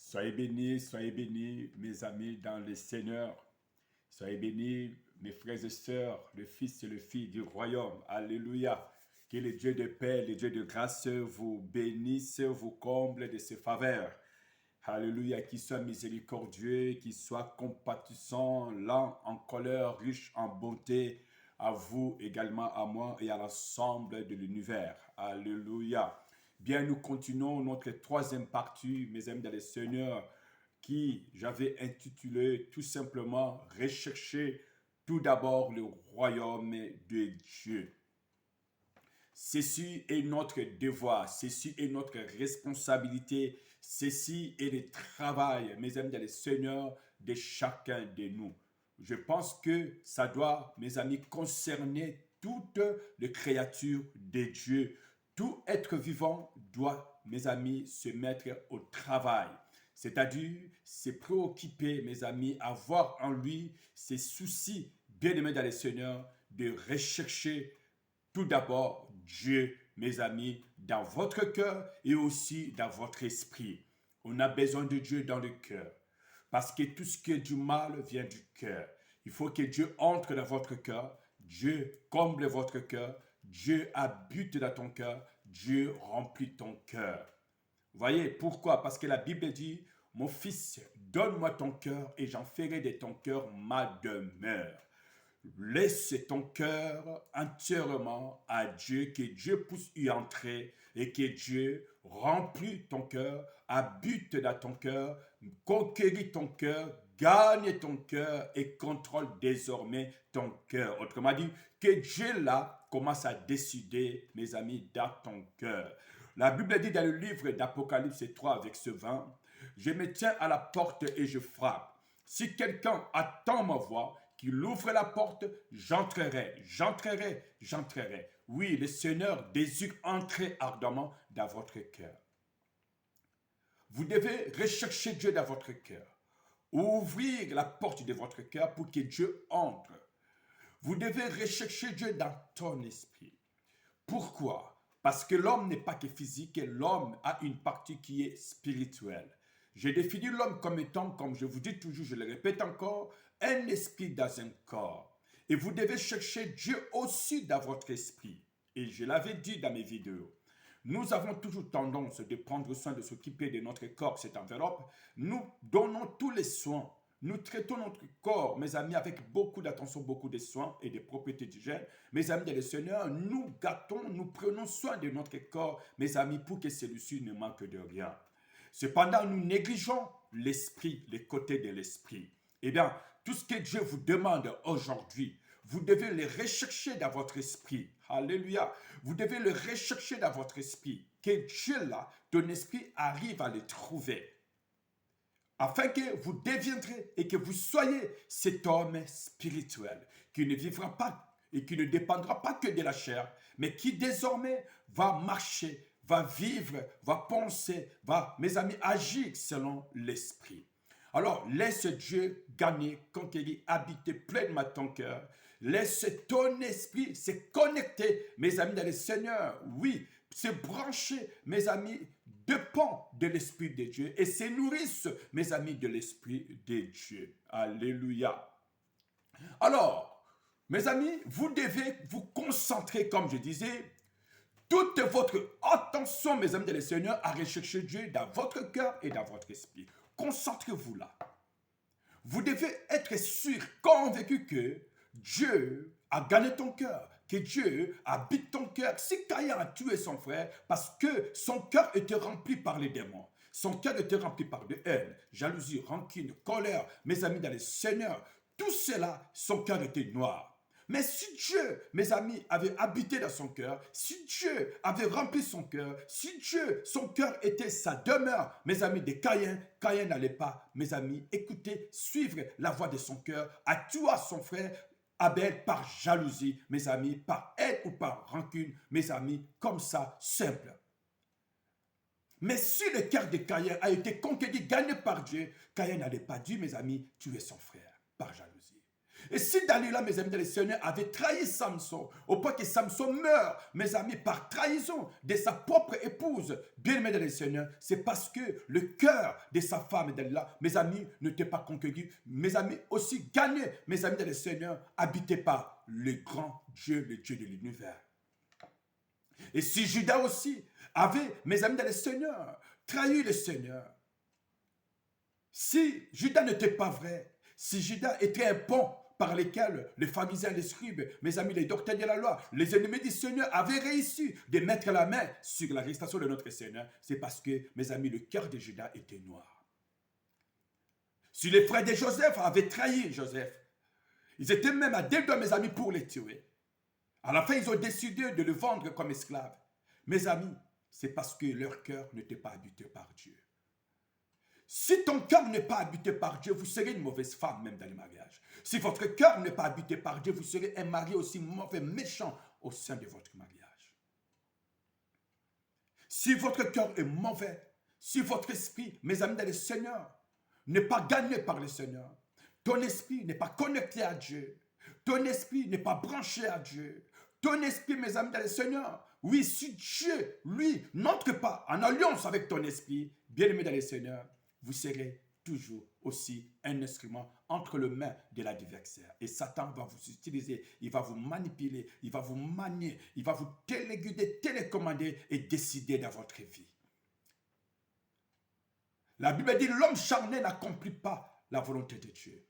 Soyez bénis, mes amis dans le Seigneur. Soyez bénis, mes frères et sœurs, le Fils et le Fils du royaume. Alléluia. Que le Dieu de paix, le Dieu de grâce vous bénisse, vous comble de ses faveurs. Alléluia, qu'il soit miséricordieux, qu'il soit compatissant, lent en colère, riche en bonté, à vous également, à moi et à l'ensemble de l'univers. Alléluia. Bien, nous continuons notre troisième partie, mes amis dans le Seigneur, qui j'avais intitulé tout simplement Rechercher tout d'abord le royaume de Dieu. Ceci est notre devoir, ceci est notre responsabilité, ceci est le travail, mes amis, dans le Seigneur, de chacun de nous. Je pense que ça doit, mes amis, concerner toutes les créatures de Dieu. Tout être vivant doit, mes amis, se mettre au travail. C'est-à-dire se préoccuper, mes amis, avoir en lui ces soucis, bien aimés dans le Seigneur, de rechercher tout d'abord, Dieu, mes amis, dans votre cœur et aussi dans votre esprit. On a besoin de Dieu dans le cœur. Parce que tout ce qui est du mal vient du cœur. Il faut que Dieu entre dans votre cœur. Dieu comble votre cœur. Dieu habite dans ton cœur. Dieu remplit ton cœur. Vous voyez, pourquoi? Parce que la Bible dit, mon fils, donne-moi ton cœur et j'en ferai de ton cœur ma demeure. Laisse ton cœur entièrement à Dieu, que Dieu puisse y entrer et que Dieu remplit ton cœur, habite dans ton cœur, conquérit ton cœur, gagne ton cœur et contrôle désormais ton cœur. Autrement dit, que Dieu là commence à décider, mes amis, dans ton cœur. La Bible dit dans le livre d'Apocalypse 3 avec ce 20, je me tiens à la porte et je frappe. Si quelqu'un attend ma voix, qu'il ouvre la porte, j'entrerai, j'entrerai, j'entrerai. Oui, le Seigneur désire entrer ardemment dans votre cœur. Vous devez rechercher Dieu dans votre cœur. Ouvrir la porte de votre cœur pour que Dieu entre. Vous devez rechercher Dieu dans ton esprit. Pourquoi? Parce que l'homme n'est pas que physique et l'homme a une partie qui est spirituelle. J'ai défini l'homme comme étant, comme je vous dis toujours, je le répète encore, un esprit dans un corps. Et vous devez chercher Dieu aussi dans votre esprit. Et je l'avais dit dans mes vidéos. Nous avons toujours tendance de prendre soin de s'occuper de notre corps, cette enveloppe. Nous donnons tous les soins. Nous traitons notre corps, mes amis, avec beaucoup d'attention, beaucoup de soins et de propriétés d'hygiène. Mes amis de le Seigneur, nous gâtons, nous prenons soin de notre corps, mes amis, pour que celui-ci ne manque de rien. Cependant, nous négligeons l'esprit, les côtés de l'esprit. Eh bien, tout ce que Dieu vous demande aujourd'hui, vous devez le rechercher dans votre esprit. Alléluia. Vous devez le rechercher dans votre esprit. Que Dieu, là, ton esprit arrive à le trouver. Afin que vous deviendrez et que vous soyez cet homme spirituel qui ne vivra pas et qui ne dépendra pas que de la chair, mais qui désormais va marcher, va vivre, va penser, va, mes amis, agir selon l'esprit. Alors, laisse Dieu gagner, conquérir, habiter pleinement ton cœur. Laisse ton esprit se connecter, mes amis, dans le Seigneur. Oui, se brancher, mes amis, dépend de l'Esprit de Dieu et se nourrissent, mes amis, de l'Esprit de Dieu. Alléluia. Alors, mes amis, vous devez vous concentrer, comme je disais, toute votre attention, mes amis de le Seigneur, à rechercher Dieu dans votre cœur et dans votre esprit. Concentrez-vous là. Vous devez être sûr, convaincu que Dieu a gagné ton cœur, que Dieu habite ton cœur. Si Caïn a tué son frère parce que son cœur était rempli par les démons, son cœur était rempli par de haine, jalousie, rancune, colère, mes amis dans le Seigneur, tout cela, son cœur était noir. Mais si Dieu, mes amis, avait habité dans son cœur, si Dieu avait rempli son cœur, si Dieu, son cœur était sa demeure, mes amis, de Caïn, Caïn n'allait pas, mes amis, écouter, suivre la voix de son cœur, à tuer son frère Abel par jalousie, mes amis, par haine ou par rancune, mes amis, comme ça, simple. Mais si le cœur de Caïn a été conquis, gagné par Dieu, Caïn n'allait pas dire, mes amis, tuer son frère par jalousie. Et si Dalila, mes amis dans le Seigneur, avait trahi Samson, au point que Samson meurt, mes amis, par trahison de sa propre épouse, bien aimé dans le Seigneur, c'est parce que le cœur de sa femme, Dalila, mes amis, n'était pas conquis. Mes amis aussi gagné, mes amis dans le Seigneur, habité par le grand Dieu, le Dieu de l'univers. Et si Judas aussi avait, mes amis dans le Seigneur, trahi le Seigneur, si Judas n'était pas vrai, si Judas était un pont par lequel les pharisiens, les scribes, mes amis, les docteurs de la loi, les ennemis du Seigneur avaient réussi de mettre la main sur l'arrestation de notre Seigneur, c'est parce que, mes amis, le cœur de Judas était noir. Si les frères de Joseph avaient trahi Joseph, ils étaient même à deux doigts, mes amis, pour les tuer. À la fin, ils ont décidé de le vendre comme esclave. Mes amis, c'est parce que leur cœur n'était pas habité par Dieu. Si ton cœur n'est pas habité par Dieu, vous serez une mauvaise femme même dans le mariage. Si votre cœur n'est pas habité par Dieu, vous serez un mari aussi mauvais, méchant au sein de votre mariage. Si votre cœur est mauvais, si votre esprit, mes amis dans le Seigneur, n'est pas gagné par le Seigneur, ton esprit n'est pas connecté à Dieu, ton esprit n'est pas branché à Dieu, ton esprit, mes amis dans le Seigneur, oui, si Dieu, lui, n'entre pas en alliance avec ton esprit, bien-aimé dans le Seigneur, vous serez toujours aussi un instrument entre les mains de l'adversaire. Et Satan va vous utiliser, il va vous manipuler, il va vous manier, il va vous téléguider, télécommander et décider dans votre vie. La Bible dit, l'homme charnel n'accomplit pas la volonté de Dieu.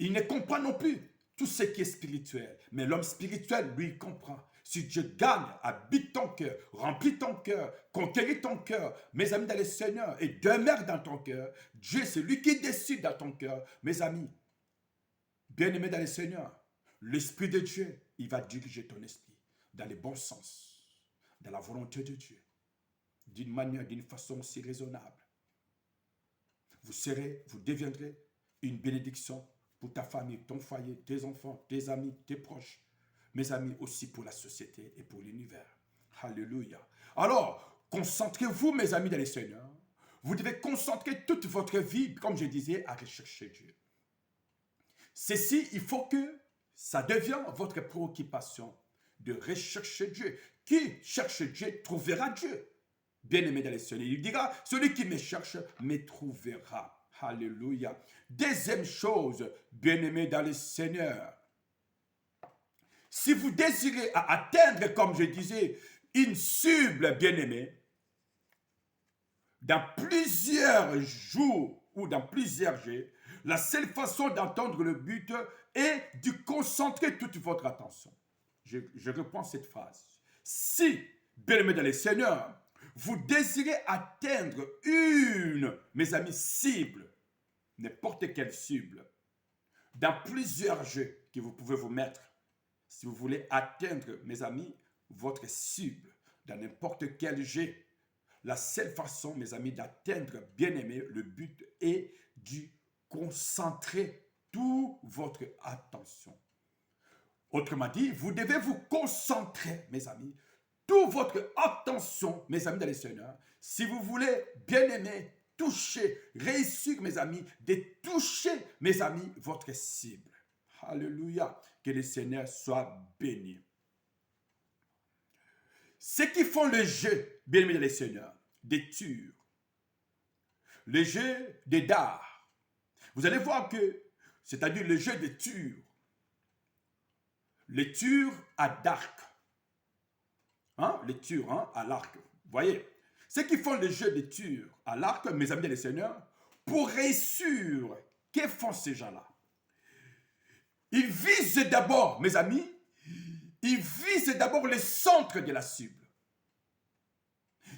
Il ne comprend non plus tout ce qui est spirituel. Mais l'homme spirituel, lui, il comprend. Si Dieu gagne, habite ton cœur, remplit ton cœur, conquérit ton cœur, mes amis dans le Seigneur, et demeure dans ton cœur, Dieu, c'est lui qui décide dans ton cœur. Mes amis, bien-aimés dans le Seigneur, l'Esprit de Dieu, il va diriger ton esprit dans le bon sens, dans la volonté de Dieu, d'une manière, d'une façon aussi raisonnable. Vous deviendrez une bénédiction pour ta famille, ton foyer, tes enfants, tes amis, tes proches. Mes amis, aussi pour la société et pour l'univers. Alléluia. Alors, concentrez-vous, mes amis, dans le Seigneur. Vous devez concentrer toute votre vie, comme je disais, à rechercher Dieu. Ceci, il faut que ça devienne votre préoccupation de rechercher Dieu. Qui cherche Dieu trouvera Dieu. Bien-aimé dans le Seigneur, il dira, celui qui me cherche me trouvera. Alléluia. Deuxième chose, bien-aimé dans le Seigneur, si vous désirez atteindre, comme je disais, une cible bien-aimée, dans plusieurs jours ou dans plusieurs jours, la seule façon d'entendre le but est de concentrer toute votre attention. Je reprends cette phrase. Si, bien-aimé dans le Seigneur, vous désirez atteindre mes amis, cible, n'importe quelle cible, dans plusieurs jeux que vous pouvez vous mettre, si vous voulez atteindre, mes amis, votre cible, dans n'importe quel jeu, la seule façon, mes amis, d'atteindre, bien aimé, le but est de concentrer toute votre attention. Autrement dit, vous devez vous concentrer, mes amis, toute votre attention, mes amis dans le Seigneur, si vous voulez, bien aimer, toucher, réussir, mes amis, de toucher, mes amis, votre cible. Alléluia. Que le Seigneur soit béni. Ceux qui font le jeu, bien aimé dans le Seigneur, des turs, le jeu des dards, vous allez voir que, c'est-à-dire le jeu des turs, les turs à d'arc, les turs à l'arc, vous voyez, ceux qui font le jeu des turs à l'arc, mes amis dans le Seigneur, pour réussir, que font ces gens-là? Ils visent d'abord, mes amis, ils visent d'abord le centre de la cible.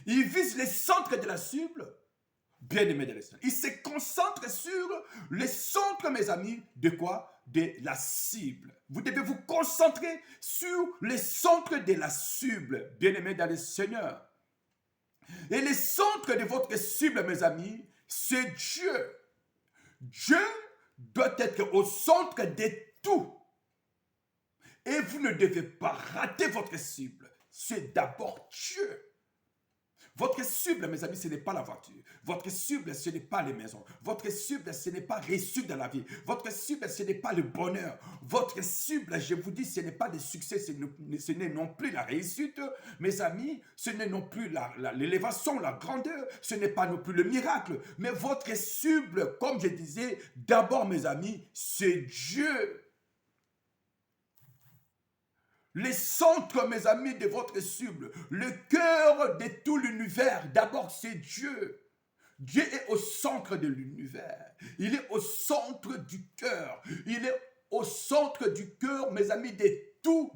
Ils visent le centre de la cible, bien aimé de l'Espagne. Ils se concentrent sur le centre, mes amis, de quoi? De la cible. Vous devez vous concentrer sur le centre de la cible, bien aimé dans le Seigneur. Et le centre de votre cible, mes amis, c'est Dieu. Dieu doit être au centre de tout. Et vous ne devez pas rater votre cible. C'est d'abord Dieu. Votre cible, mes amis, ce n'est pas la voiture. Votre cible, ce n'est pas les maisons. Votre cible, ce n'est pas réussir dans la vie. Votre cible, ce n'est pas le bonheur. Votre cible, je vous dis, ce n'est pas le succès, ce n'est non plus la réussite. Mes amis, ce n'est non plus l'élévation, la grandeur, ce n'est pas non plus le miracle. Mais votre cible, comme je disais, d'abord, mes amis, c'est Dieu. Les centres, mes amis, de votre cible, le cœur de tout l'univers, d'abord c'est Dieu. Dieu est au centre de l'univers. Il est au centre du cœur. Il est au centre du cœur, mes amis, de tous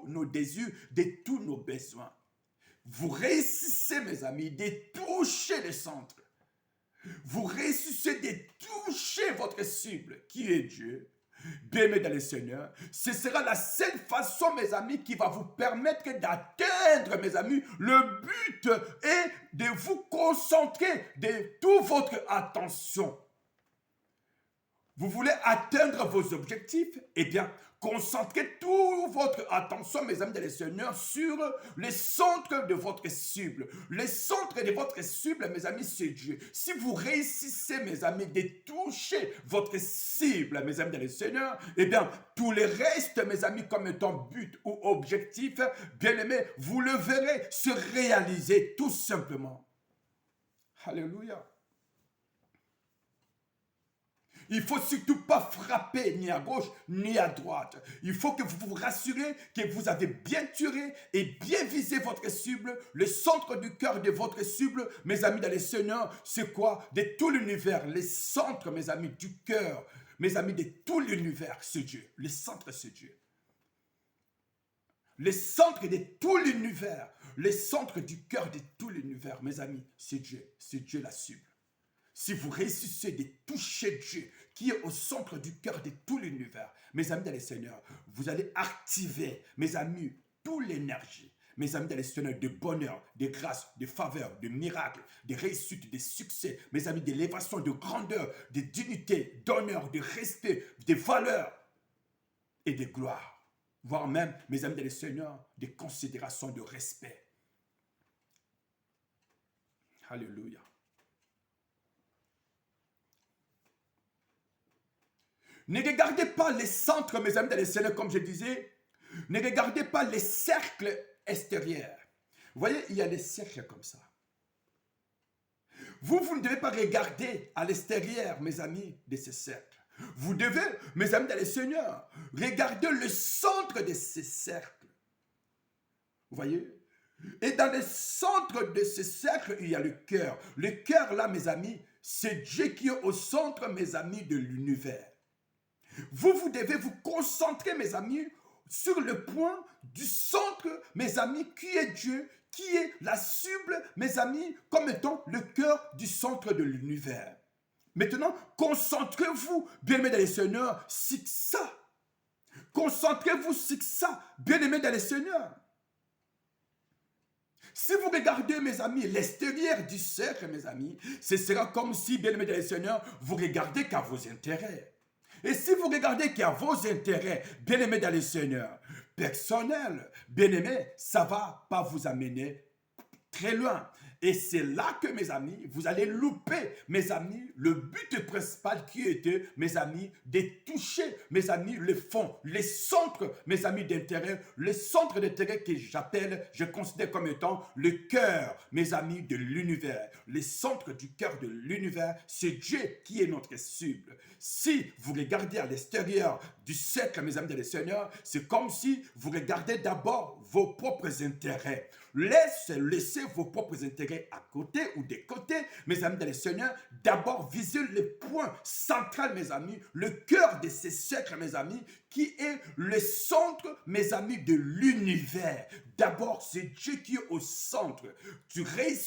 nos désirs, de tous nos besoins. Vous réussissez, mes amis, de toucher le centre. Vous réussissez de toucher votre cible, qui est Dieu. Bien-aimés dans le Seigneur, ce sera la seule façon, mes amis, qui va vous permettre d'atteindre, mes amis, le but est de vous concentrer de toute votre attention. Vous voulez atteindre vos objectifs? Eh bien, concentrez toute votre attention, mes amis dans le Seigneur, sur le centre de votre cible. Le centre de votre cible, mes amis, c'est Dieu. Si vous réussissez, mes amis, de toucher votre cible, mes amis dans le Seigneur, eh bien, tout le reste, mes amis, comme étant but ou objectif, bien aimé, vous le verrez se réaliser tout simplement. Alléluia. Il ne faut surtout pas frapper ni à gauche ni à droite. Il faut que vous vous rassurez que vous avez bien tiré et bien visé votre cible. Le centre du cœur de votre cible, mes amis dans le Seigneur, c'est quoi? De tout l'univers. Le centre, mes amis, du cœur, mes amis, de tout l'univers, c'est Dieu. Le centre, c'est Dieu. Le centre de tout l'univers, le centre du cœur de tout l'univers, mes amis, c'est Dieu. C'est Dieu la cible. Si vous réussissez de toucher Dieu, qui est au centre du cœur de tout l'univers, mes amis dans le Seigneur, vous allez activer, mes amis, toute l'énergie, mes amis dans le Seigneur, de bonheur, de grâce, de faveur, de miracle, de réussite, de succès, mes amis, d'élévation, de grandeur, de dignité, d'honneur, de respect, de valeur et de gloire. Voire même, mes amis dans le Seigneur, de considération, de respect. Alléluia. Ne regardez pas les centres, mes amis, dans les Seigneur, comme je disais. Ne regardez pas les cercles extérieurs. Vous voyez, il y a des cercles comme ça. Vous ne devez pas regarder à l'extérieur, mes amis, de ces cercles. Vous devez, mes amis, dans les Seigneur, regarder le centre de ces cercles. Vous voyez? Et dans le centre de ces cercles, il y a le cœur. Le cœur, là, mes amis, c'est Dieu qui est au centre, mes amis, de l'univers. Vous devez vous concentrer, mes amis, sur le point du centre, mes amis, qui est Dieu, qui est la cible, mes amis, comme étant le cœur du centre de l'univers. Maintenant, concentrez-vous, bien-aimés dans les Seigneurs, sur ça. Concentrez-vous sur ça, bien-aimés dans les Seigneurs. Si vous regardez, mes amis, l'extérieur du cercle, mes amis, ce sera comme si, bien-aimés dans les Seigneurs, vous regardez qu'à vos intérêts. Et si vous regardez qu'il y a vos intérêts, bien-aimés dans le Seigneur, personnels, bien-aimés, ça ne va pas vous amener très loin. Et c'est là que, mes amis, vous allez louper, mes amis, le but principal qui était, mes amis, de toucher, mes amis, le fond, les centres, mes amis, d'intérêt, les centres d'intérêt que j'appelle, je considère comme étant le cœur, mes amis, de l'univers. Les centres du cœur de l'univers, c'est Dieu qui est notre cible. Si vous regardez à l'extérieur du cercle, mes amis, de le Seigneur, c'est comme si vous regardez d'abord vos propres intérêts. Laissez vos propres intérêts à côté ou de côté, mes amis dans le Seigneur. D'abord, visez le point central, mes amis, le cœur de ces cercles, mes amis, qui est le centre, mes amis, de l'univers. D'abord, c'est Dieu qui est au centre. Tu réussis